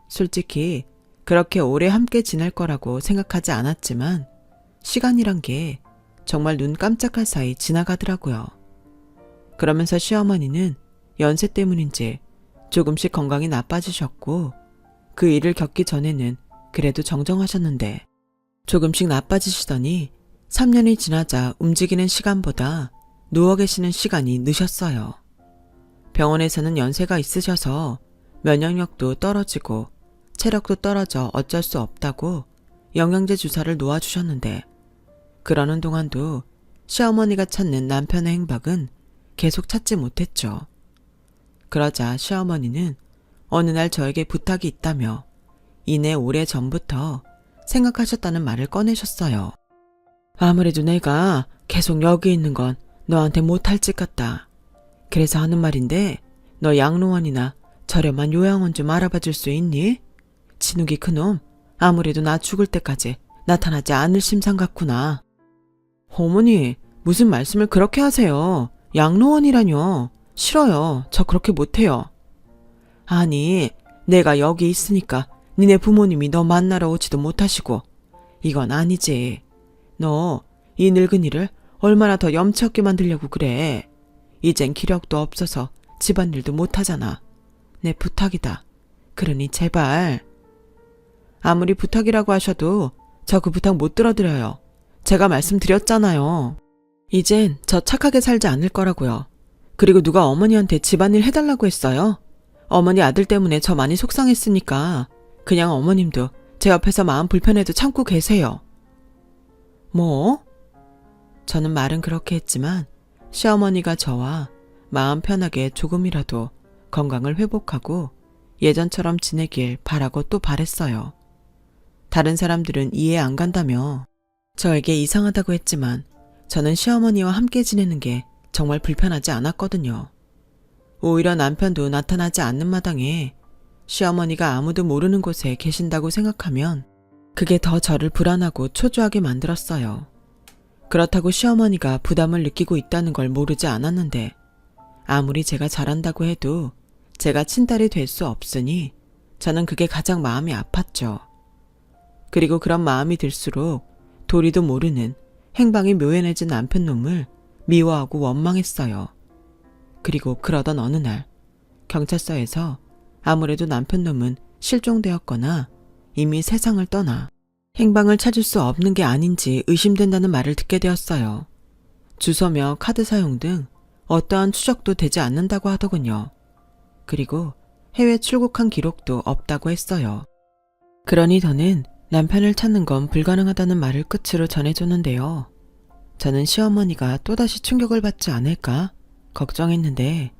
솔직히 그렇게 오래 함께 지낼 거라고 생각하지 않았지만 시간이란 게 정말 눈 깜짝할 사이 지나가더라고요. 그러면서 시어머니는 연세 때문인지 조금씩 건강이 나빠지셨고 그 일을 겪기 전에는 그래도 정정하셨는데 조금씩 나빠지시더니 3년이 지나자 움직이는 시간보다 누워 계시는 시간이 느셨어요. 병원에서는 연세가 있으셔서 면역력도 떨어지고 체력도 떨어져 어쩔 수 없다고 영양제 주사를 놓아주셨는데 그러는 동안도 시어머니가 찾는 남편의 행방은 계속 찾지 못했죠. 그러자 시어머니는 어느 날 저에게 부탁이 있다며 이내 오래전부터 생각하셨다는 말을 꺼내셨어요. 아무래도 내가 계속 여기 있는 건 너한테 못할 짓 같다. 그래서 하는 말인데 너 양로원이나 저렴한 요양원 좀 알아봐 줄 수 있니? 진욱이 그놈 아무래도 나 죽을 때까지 나타나지 않을 심상 같구나. 어머니, 무슨 말씀을 그렇게 하세요. 양로원이라뇨. 싫어요. 저 그렇게 못해요. 아니, 내가 여기 있으니까 니네 부모님이 너 만나러 오지도 못하시고. 이건 아니지. 너 이 늙은이를 얼마나 더 염치 없게 만들려고 그래. 이젠 기력도 없어서 집안일도 못하잖아. 내 부탁이다. 그러니 제발. 아무리 부탁이라고 하셔도 저 그 부탁 못 들어드려요. 제가 말씀드렸잖아요. 이젠 저 착하게 살지 않을 거라고요. 그리고 누가 어머니한테 집안일 해달라고 했어요? 어머니 아들 때문에 저 많이 속상했으니까 그냥 어머님도 제 옆에서 마음 불편해도 참고 계세요. 뭐? 저는 말은 그렇게 했지만 시어머니가 저와 마음 편하게 조금이라도 건강을 회복하고 예전처럼 지내길 바라고 또 바랬어요. 다른 사람들은 이해 안 간다며 저에게 이상하다고 했지만 저는 시어머니와 함께 지내는 게 정말 불편하지 않았거든요. 오히려 남편도 나타나지 않는 마당에 시어머니가 아무도 모르는 곳에 계신다고 생각하면 그게 더 저를 불안하고 초조하게 만들었어요. 그렇다고 시어머니가 부담을 느끼고 있다는 걸 모르지 않았는데 아무리 제가 잘한다고 해도 제가 친딸이 될 수 없으니 저는 그게 가장 마음이 아팠죠. 그리고 그런 마음이 들수록 도리도 모르는 행방이 묘연해진 남편 놈을 미워하고 원망했어요. 그리고 그러던 어느 날 경찰서에서 아무래도 남편 놈은 실종되었거나 이미 세상을 떠나 행방을 찾을 수 없는 게 아닌지 의심된다는 말을 듣게 되었어요. 주소며 카드 사용 등 어떠한 추적도 되지 않는다고 하더군요. 그리고 해외 출국한 기록도 없다고 했어요. 그러니 저는 남편을 찾는 건 불가능하다는 말을 끝으로 전해줬는데요. 저는 시어머니가 또다시 충격을 받지 않을까 걱정했는데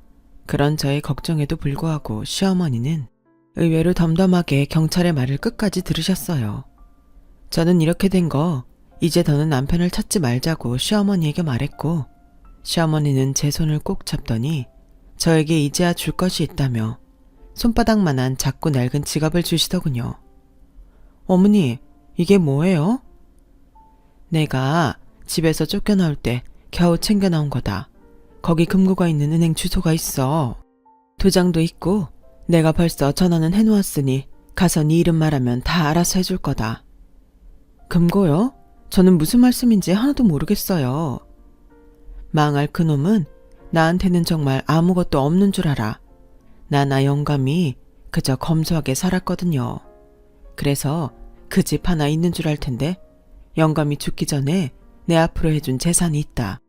그런 저의 걱정에도 불구하고 시어머니는 의외로 덤덤하게 경찰의 말을 끝까지 들으셨어요. 저는 이렇게 된 거 이제 더는 남편을 찾지 말자고 시어머니에게 말했고 시어머니는 제 손을 꼭 잡더니 저에게 이제야 줄 것이 있다며 손바닥만한 작고 낡은 지갑을 주시더군요. 어머니, 이게 뭐예요? 내가 집에서 쫓겨나올 때 겨우 챙겨 나온 거다. 거기 금고가 있는 은행 주소가 있어. 도장도 있고 내가 벌써 전화는 해놓았으니 가서 네 이름 말하면 다 알아서 해줄 거다. 금고요? 저는 무슨 말씀인지 하나도 모르겠어요. 망할 그놈은 나한테는 정말 아무것도 없는 줄 알아. 나나 영감이 그저 검소하게 살았거든요. 그래서 그 집 하나 있는 줄 알 텐데 영감이 죽기 전에 내 앞으로 해준 재산이 있다.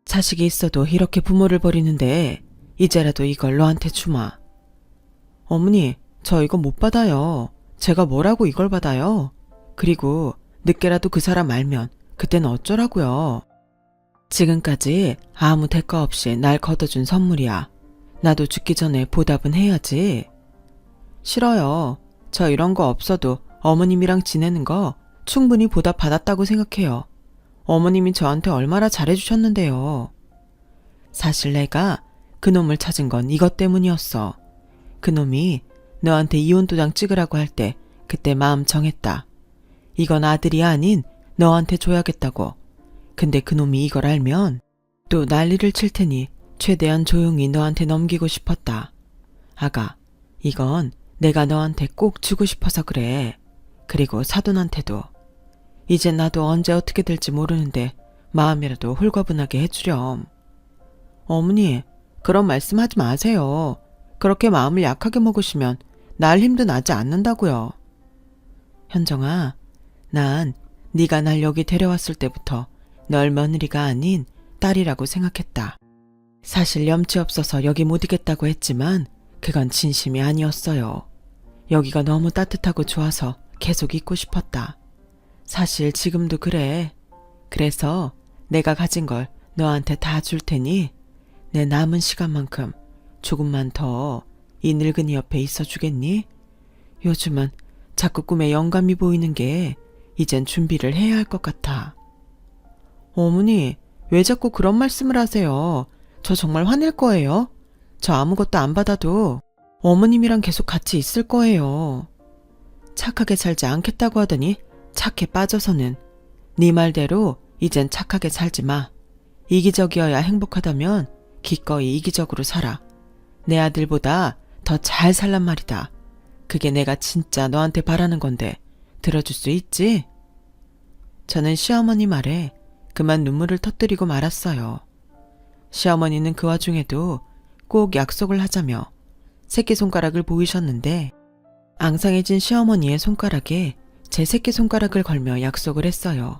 자식이 있어도 이렇게 부모를 버리는데 이제라도 이걸 너한테 주마. 어머니, 저 이거 못 받아요. 제가 뭐라고 이걸 받아요? 그리고 늦게라도 그 사람 알면 그때는 어쩌라고요. 지금까지 아무 대가 없이 날 걷어준 선물이야. 나도 죽기 전에 보답은 해야지. 싫어요. 저 이런 거 없어도 어머님이랑 지내는 거 충분히 보답 받았다고 생각해요. 어머님이 저한테 얼마나 잘해주셨는데요. 사실 내가 그놈을 찾은 건 이것 때문이었어. 그놈이 너한테 이혼 도장 찍으라고 할 때 그때 마음 정했다. 이건 아들이 아닌 너한테 줘야겠다고. 근데 그놈이 이걸 알면 또 난리를 칠 테니 최대한 조용히 너한테 넘기고 싶었다. 아가, 이건 내가 너한테 꼭 주고 싶어서 그래. 그리고 사돈한테도. 이제 나도 언제 어떻게 될지 모르는데 마음이라도 홀가분하게 해주렴. 어머니, 그런 말씀하지 마세요. 그렇게 마음을 약하게 먹으시면 날 힘도 나지 않는다고요. 현정아, 난 네가 날 여기 데려왔을 때부터 널 며느리가 아닌 딸이라고 생각했다. 사실 염치 없어서 여기 못 있겠다고 했지만 그건 진심이 아니었어요. 여기가 너무 따뜻하고 좋아서 계속 있고 싶었다. 사실 지금도 그래. 그래서 내가 가진 걸 너한테 다 줄 테니 내 남은 시간만큼 조금만 더 이 늙은이 옆에 있어 주겠니? 요즘은 자꾸 꿈에 영감이 보이는 게 이젠 준비를 해야 할 것 같아. 어머니, 왜 자꾸 그런 말씀을 하세요? 저 정말 화낼 거예요. 저 아무것도 안 받아도 어머님이랑 계속 같이 있을 거예요. 착하게 살지 않겠다고 하더니 착해 빠져서는 네 말대로 이젠 착하게 살지 마. 이기적이어야 행복하다면 기꺼이 이기적으로 살아. 내 아들보다 더 잘 살란 말이다. 그게 내가 진짜 너한테 바라는 건데 들어줄 수 있지? 저는 시어머니 말에 그만 눈물을 터뜨리고 말았어요. 시어머니는 그 와중에도 꼭 약속을 하자며 새끼손가락을 보이셨는데 앙상해진 시어머니의 손가락에 제 새끼손가락을 걸며 약속을 했어요.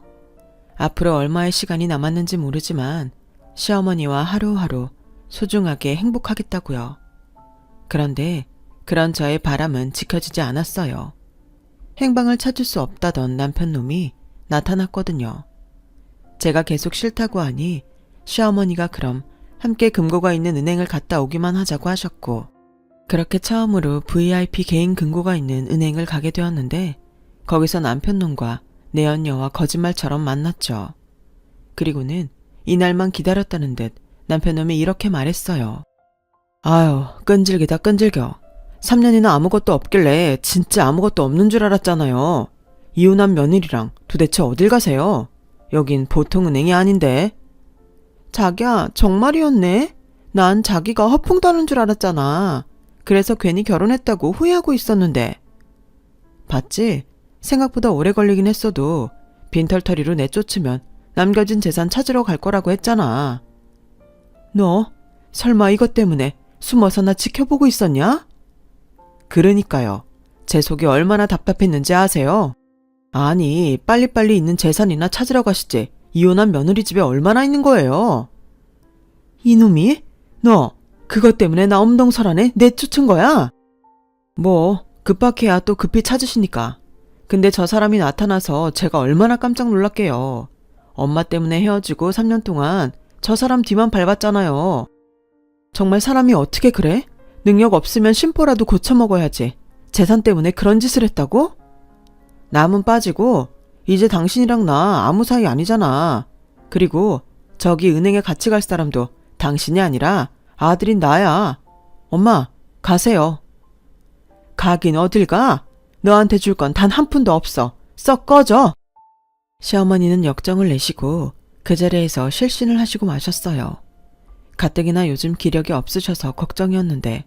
앞으로 얼마의 시간이 남았는지 모르지만 시어머니와 하루하루 소중하게 행복하겠다고요. 그런데 그런 저의 바람은 지켜지지 않았어요. 행방을 찾을 수 없다던 남편놈이 나타났거든요. 제가 계속 싫다고 하니 시어머니가 그럼 함께 금고가 있는 은행을 갔다 오기만 하자고 하셨고, 그렇게 처음으로 VIP 개인 금고가 있는 은행을 가게 되었는데 거기서 남편놈과 내연녀와 거짓말처럼 만났죠. 그리고는 이날만 기다렸다는 듯 남편놈이 이렇게 말했어요. 아유, 끈질기다 끈질겨. 3년이나 아무것도 없길래 진짜 아무것도 없는 줄 알았잖아요. 이혼한 며느리랑 도대체 어딜 가세요? 여긴 보통 은행이 아닌데. 자기야, 정말이었네. 난 자기가 허풍 떠는 줄 알았잖아. 그래서 괜히 결혼했다고 후회하고 있었는데. 봤지? 생각보다 오래 걸리긴 했어도 빈털터리로 내쫓으면 남겨진 재산 찾으러 갈 거라고 했잖아. 너 설마 이것 때문에 숨어서 나 지켜보고 있었냐? 그러니까요. 제 속이 얼마나 답답했는지 아세요? 아니, 빨리빨리 있는 재산이나 찾으러 가시지. 이혼한 며느리 집에 얼마나 있는 거예요? 이놈이? 너 그것 때문에 나 엄동설안에 내쫓은 거야? 뭐 급박해야 또 급히 찾으시니까. 근데 저 사람이 나타나서 제가 얼마나 깜짝 놀랐게요. 엄마 때문에 헤어지고 3년 동안 저 사람 뒤만 밟았잖아요. 정말 사람이 어떻게 그래? 능력 없으면 심보라도 고쳐먹어야지. 재산 때문에 그런 짓을 했다고? 남은 빠지고 이제 당신이랑 나 아무 사이 아니잖아. 그리고 저기 은행에 같이 갈 사람도 당신이 아니라 아들인 나야. 엄마, 가세요. 가긴 어딜 가? 너한테 줄 건 단 한 푼도 없어. 썩 꺼져. 시어머니는 역정을 내시고 그 자리에서 실신을 하시고 마셨어요. 가뜩이나 요즘 기력이 없으셔서 걱정이었는데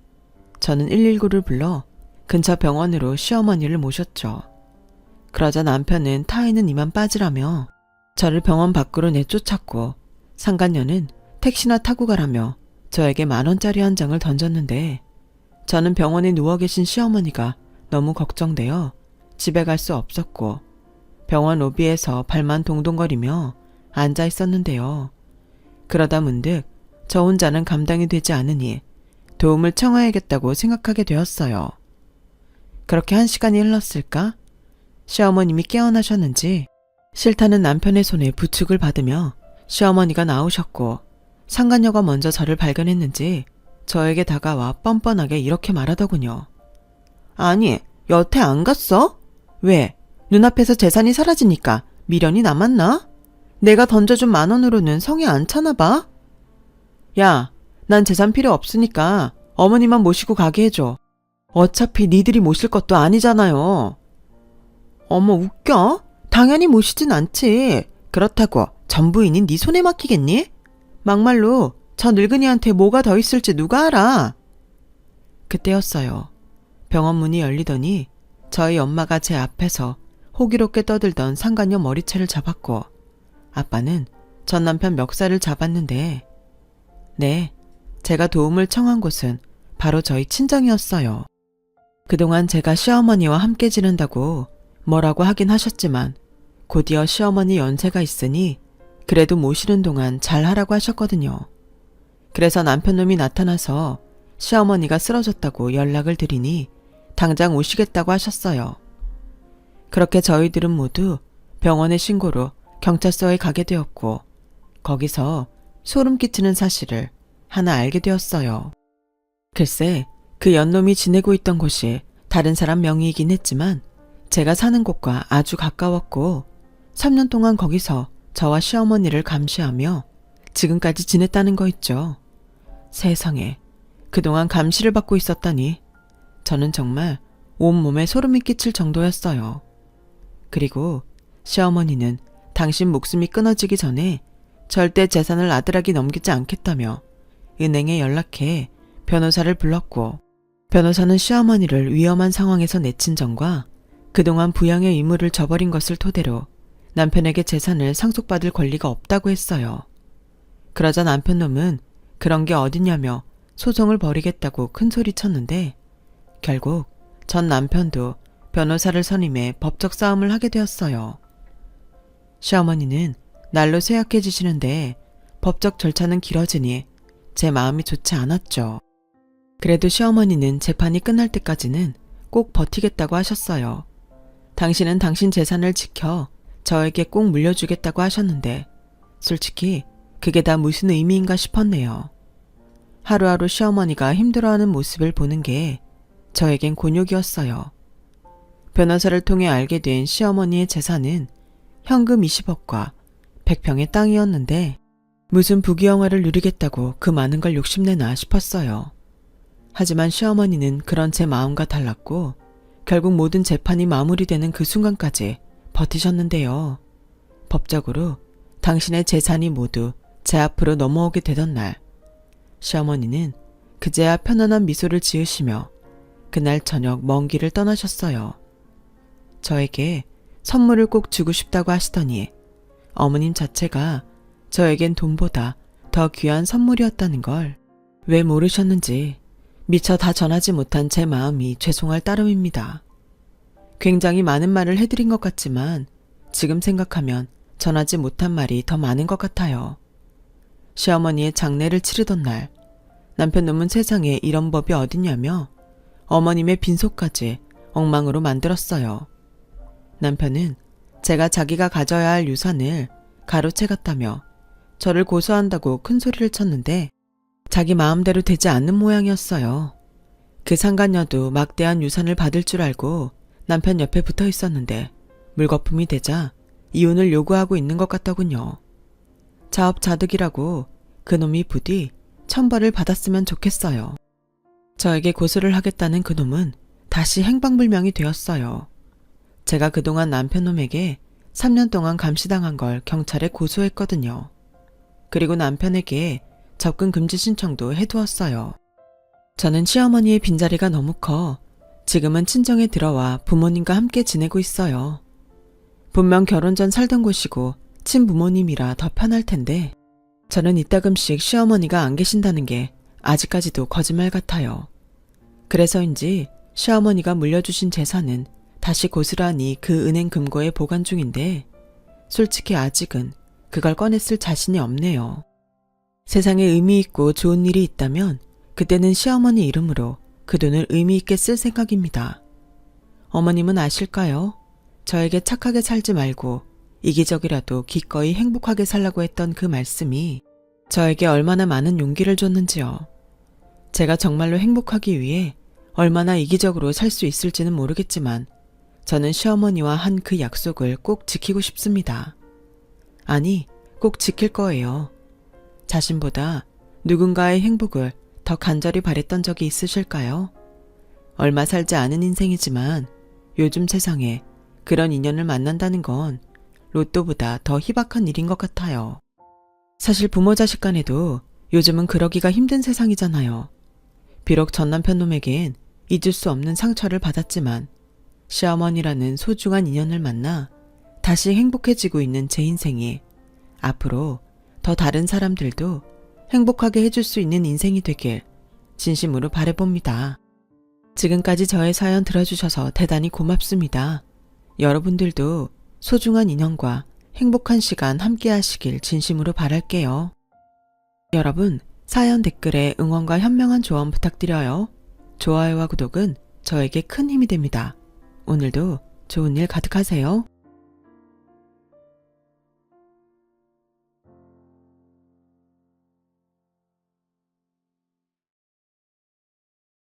저는 119를 불러 근처 병원으로 시어머니를 모셨죠. 그러자 남편은 타인은 이만 빠지라며 저를 병원 밖으로 내쫓았고 상간녀는 택시나 타고 가라며 저에게 10,000원짜리 한 장을 던졌는데 저는 병원에 누워 계신 시어머니가 너무 걱정되어 집에 갈 수 없었고 병원 로비에서 발만 동동거리며 앉아 있었는데요. 그러다 문득 저 혼자는 감당이 되지 않으니 도움을 청해야겠다고 생각하게 되었어요. 그렇게 1시간이 흘렀을까? 시어머님이 깨어나셨는지 싫다는 남편의 손에 부축을 받으며 시어머니가 나오셨고 상간녀가 먼저 저를 발견했는지 저에게 다가와 뻔뻔하게 이렇게 말하더군요. 아니, 여태 안 갔어? 왜? 눈앞에서 재산이 사라지니까 미련이 남았나? 내가 던져준 10,000원으로는 성에 안 차나 봐? 야, 난 재산 필요 없으니까 어머니만 모시고 가게 해줘. 어차피 니들이 모실 것도 아니잖아요. 어머, 웃겨? 당연히 모시진 않지. 그렇다고 전부인이 네 손에 맡기겠니? 막말로 저 늙은이한테 뭐가 더 있을지 누가 알아? 그때였어요. 병원 문이 열리더니 저희 엄마가 제 앞에서 호기롭게 떠들던 상간녀 머리채를 잡았고 아빠는 전 남편 멱살을 잡았는데 네, 제가 도움을 청한 곳은 바로 저희 친정이었어요. 그동안 제가 시어머니와 함께 지낸다고 뭐라고 하긴 하셨지만 곧이어 시어머니 연세가 있으니 그래도 모시는 동안 잘하라고 하셨거든요. 그래서 남편놈이 나타나서 시어머니가 쓰러졌다고 연락을 드리니 당장 오시겠다고 하셨어요. 그렇게 저희들은 모두 병원에 신고로 경찰서에 가게 되었고 거기서 소름 끼치는 사실을 하나 알게 되었어요. 글쎄, 그 연놈이 지내고 있던 곳이 다른 사람 명의이긴 했지만 제가 사는 곳과 아주 가까웠고 3년 동안 거기서 저와 시어머니를 감시하며 지금까지 지냈다는 거 있죠. 세상에, 그동안 감시를 받고 있었다니 저는 정말 온몸에 소름이 끼칠 정도였어요. 그리고 시어머니는 당신 목숨이 끊어지기 전에 절대 재산을 아들에게 넘기지 않겠다며 은행에 연락해 변호사를 불렀고, 변호사는 시어머니를 위험한 상황에서 내친 점과 그동안 부양의 의무를 저버린 것을 토대로 남편에게 재산을 상속받을 권리가 없다고 했어요. 그러자 남편 놈은 그런 게 어디냐며 소송을 벌이겠다고 큰소리 쳤는데 결국 전 남편도 변호사를 선임해 법적 싸움을 하게 되었어요. 시어머니는 날로 쇠약해지시는데 법적 절차는 길어지니 제 마음이 좋지 않았죠. 그래도 시어머니는 재판이 끝날 때까지는 꼭 버티겠다고 하셨어요. 당신은 당신 재산을 지켜 저에게 꼭 물려주겠다고 하셨는데 솔직히 그게 다 무슨 의미인가 싶었네요. 하루하루 시어머니가 힘들어하는 모습을 보는 게 저에겐 곤욕이었어요. 변호사를 통해 알게 된 시어머니의 재산은 현금 20억과 100평의 땅이었는데 무슨 부귀영화를 누리겠다고 그 많은 걸 욕심내나 싶었어요. 하지만 시어머니는 그런 제 마음과 달랐고 결국 모든 재판이 마무리되는 그 순간까지 버티셨는데요. 법적으로 당신의 재산이 모두 제 앞으로 넘어오게 되던 날, 시어머니는 그제야 편안한 미소를 지으시며 그날 저녁 먼 길을 떠나셨어요. 저에게 선물을 꼭 주고 싶다고 하시더니 어머님 자체가 저에겐 돈보다 더 귀한 선물이었다는 걸 왜 모르셨는지 미처 다 전하지 못한 제 마음이 죄송할 따름입니다. 굉장히 많은 말을 해드린 것 같지만 지금 생각하면 전하지 못한 말이 더 많은 것 같아요. 시어머니의 장례를 치르던 날, 남편 놈은 세상에 이런 법이 어딨냐며 어머님의 빈소까지 엉망으로 만들었어요. 남편은 제가 자기가 가져야 할 유산을 가로채갔다며 저를 고소한다고 큰 소리를 쳤는데 자기 마음대로 되지 않는 모양이었어요. 그 상간녀도 막대한 유산을 받을 줄 알고 남편 옆에 붙어 있었는데 물거품이 되자 이혼을 요구하고 있는 것 같더군요. 자업자득이라고 그놈이 부디 천벌을 받았으면 좋겠어요. 저에게 고소를 하겠다는 그놈은 다시 행방불명이 되었어요. 제가 그동안 남편놈에게 3년 동안 감시당한 걸 경찰에 고소했거든요. 그리고 남편에게 접근 금지 신청도 해두었어요. 저는 시어머니의 빈자리가 너무 커 지금은 친정에 들어와 부모님과 함께 지내고 있어요. 분명 결혼 전 살던 곳이고 친부모님이라 더 편할 텐데 저는 이따금씩 시어머니가 안 계신다는 게 아직까지도 거짓말 같아요. 그래서인지 시어머니가 물려주신 재산은 다시 고스란히 그 은행 금고에 보관 중인데 솔직히 아직은 그걸 꺼냈을 자신이 없네요. 세상에 의미 있고 좋은 일이 있다면 그때는 시어머니 이름으로 그 돈을 의미 있게 쓸 생각입니다. 어머님은 아실까요? 저에게 착하게 살지 말고 이기적이라도 기꺼이 행복하게 살라고 했던 그 말씀이 저에게 얼마나 많은 용기를 줬는지요. 제가 정말로 행복하기 위해 얼마나 이기적으로 살 수 있을지는 모르겠지만 저는 시어머니와 한 그 약속을 꼭 지키고 싶습니다. 아니, 꼭 지킬 거예요. 자신보다 누군가의 행복을 더 간절히 바랬던 적이 있으실까요? 얼마 살지 않은 인생이지만 요즘 세상에 그런 인연을 만난다는 건 로또보다 더 희박한 일인 것 같아요. 사실 부모 자식 간에도 요즘은 그러기가 힘든 세상이잖아요. 비록 전 남편 놈에겐 잊을 수 없는 상처를 받았지만 시어머니라는 소중한 인연을 만나 다시 행복해지고 있는 제 인생이 앞으로 더 다른 사람들도 행복하게 해줄 수 있는 인생이 되길 진심으로 바라봅니다. 지금까지 저의 사연 들어주셔서 대단히 고맙습니다. 여러분들도 소중한 인연과 행복한 시간 함께 하시길 진심으로 바랄게요. 여러분, 사연 댓글에 응원과 현명한 조언 부탁드려요. 좋아요와 구독은 저에게 큰 힘이 됩니다. 오늘도 좋은 일 가득하세요.